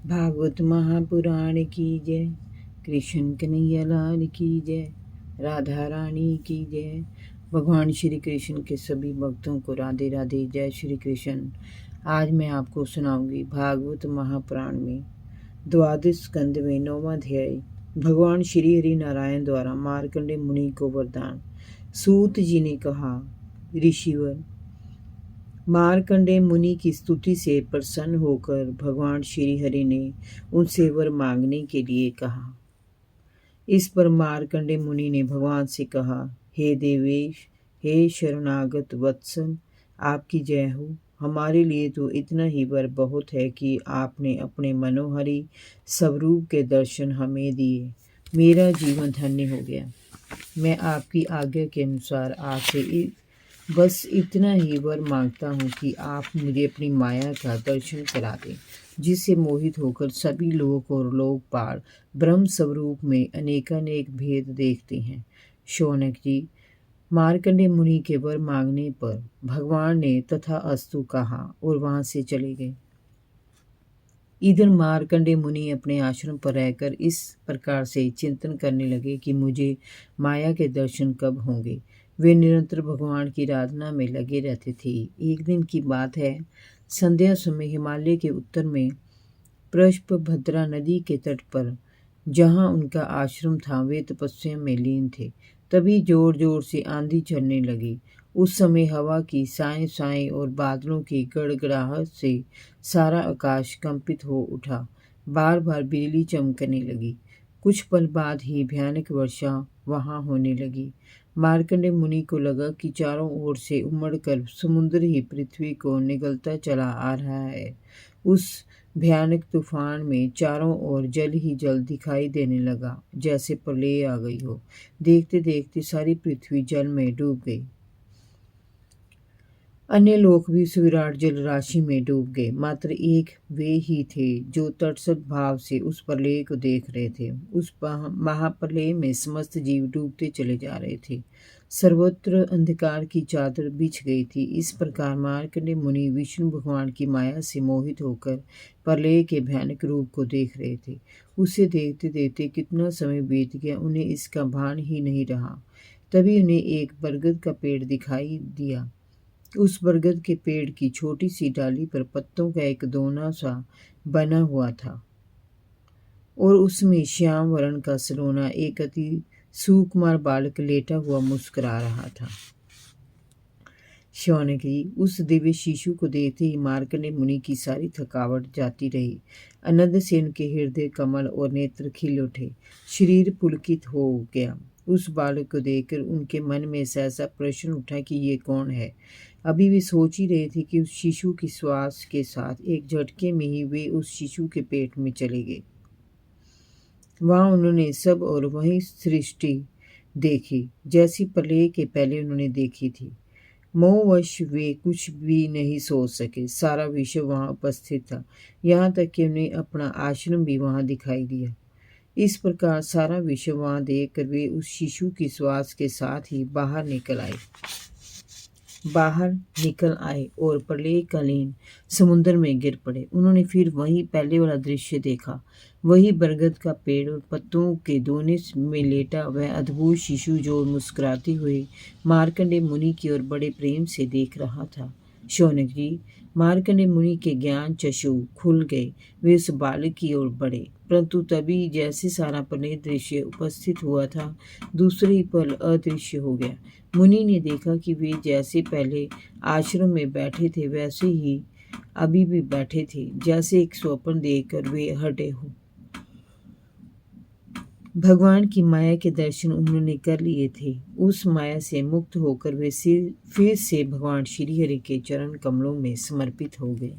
भागवत महापुराण की जय। कृष्ण कन्हैया लाल की जय। राधा रानी की जय। भगवान श्री कृष्ण के सभी भक्तों को राधे राधे। जय श्री कृष्ण। आज मैं आपको सुनाऊंगी भागवत महापुराण में द्वादश स्कंद में 9वां अध्याय। भगवान श्री हरि नारायण द्वारा मार्कंडेय मुनि को वरदान। सूत जी ने कहा, ऋषिवर, मार्कंडेय मुनि की स्तुति से प्रसन्न होकर भगवान श्री हरि ने उनसे वर मांगने के लिए कहा। इस पर मार्कंडेय मुनि ने भगवान से कहा, हे देवेश, हे शरणागत वत्सल, आपकी जय हो। हमारे लिए तो इतना ही वर बहुत है कि आपने अपने मनोहरी स्वरूप के दर्शन हमें दिए। मेरा जीवन धन्य हो गया। मैं आपकी आज्ञा के अनुसार आपसे बस इतना ही वर मांगता हूँ कि आप मुझे अपनी माया का दर्शन करा दें, जिससे मोहित होकर सभी लोक और लोकपाल ब्रह्म स्वरूप में अनेकानेक भेद देखते हैं। शौनक जी, मार्कंडेय मुनि के वर मांगने पर भगवान ने तथा अस्तु कहा और वहां से चले गए। इधर मार्कंडेय मुनि अपने आश्रम पर रहकर इस प्रकार से चिंतन करने लगे कि मुझे माया के दर्शन कब होंगे। वे निरंतर भगवान की आराधना में लगे रहते थे। एक दिन की बात है, संध्या समय हिमालय के उत्तर में पुष्पभद्रा नदी के तट पर जहाँ उनका आश्रम था, वे तपस्या में लीन थे। तभी जोर जोर से आंधी चलने लगी। उस समय हवा की साए साए और बादलों की गड़गड़ाहट से सारा आकाश कंपित हो उठा। बार बार बिजली चमकने लगी। कुछ पल बाद ही भयानक वर्षा वहां होने लगी। मार्कंडेय मुनि को लगा कि चारों ओर से उमड़कर समुद्र ही पृथ्वी को निगलता चला आ रहा है। उस भयानक तूफान में चारों ओर जल ही जल दिखाई देने लगा, जैसे प्रलय आ गई हो। देखते देखते सारी पृथ्वी जल में डूब गई। अन्य लोग भी उस विराट जल राशि में डूब गए। मात्र एक वे ही थे जो तटस्थ भाव से उस प्रलय को देख रहे थे। उस महाप्रलय में समस्त जीव डूबते चले जा रहे थे। सर्वत्र अंधकार की चादर बिछ गई थी। इस प्रकार मार्कंडेय मुनि विष्णु भगवान की माया से मोहित होकर प्रलय के भयानक रूप को देख रहे थे। उसे देखते देखते कितना समय बीत गया, उन्हें इसका भान ही नहीं रहा। तभी उन्हें एक बरगद का पेड़ दिखाई दिया। उस बरगद के पेड़ की छोटी सी डाली पर पत्तों का एक दोना सा बना हुआ था और उसमें श्याम वर्ण का सलोना एक अति सुकुमार बालक लेटा हुआ मुस्कुरा रहा था। शौनक जी, उस दिव्य शिशु को देखते ही मार्कंडेय मुनि की सारी थकावट जाती रही। आनंद से उनके हृदय कमल और नेत्र खिल उठे। शरीर पुलकित हो गया। उस बालक को देखकर उनके मन में ऐसा प्रश्न उठा कि ये कौन है। अभी वे सोच ही रहे थे कि उस शिशु की श्वास के साथ एक झटके में ही वे उस शिशु के पेट में चले गए। वहां उन्होंने सब और वही सृष्टि देखी, जैसी प्रलय के पहले उन्होंने देखी थी। मोहवश वे कुछ भी नहीं सोच सके। सारा विश्व वहां उपस्थित था, यहाँ तक कि उन्हें अपना आश्रम भी वहां दिखाई दिया। इस प्रकार सारा विश्व वहां देखकर वे उस शिशु की श्वास के साथ ही बाहर निकल आए और प्रलयकालीन समुद्र में गिर पड़े। उन्होंने फिर वही पहले वाला दृश्य देखा। वही बरगद का पेड़ और पत्तों के दोने में लेटा वह अद्भुत शिशु जो मुस्कुराते हुए मार्कंडेय मुनि की ओर बड़े प्रेम से देख रहा था। शौनक जी, मार्कंडेय मुनि के ज्ञान चक्षु खुल गए। वे उस बालक की ओर बढ़े, परंतु तभी जैसे सारा प्रलय दृश्य उपस्थित हुआ था, दूसरे ही पल अदृश्य हो गया। मुनि ने देखा कि वे जैसे पहले आश्रम में बैठे थे वैसे ही अभी भी बैठे थे, जैसे एक स्वप्न देखकर वे हटे हों। भगवान की माया के दर्शन उन्होंने कर लिए थे। उस माया से मुक्त होकर वे फिर से भगवान श्री हरि के चरण कमलों में समर्पित हो गए।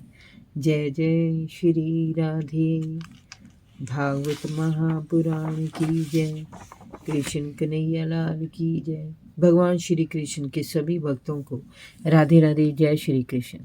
जय जय श्री राधे। भागवत महापुराण की जय। कृष्ण कन्हैया लाल की जय। भगवान श्री कृष्ण के सभी भक्तों को राधे राधे। जय श्री कृष्ण।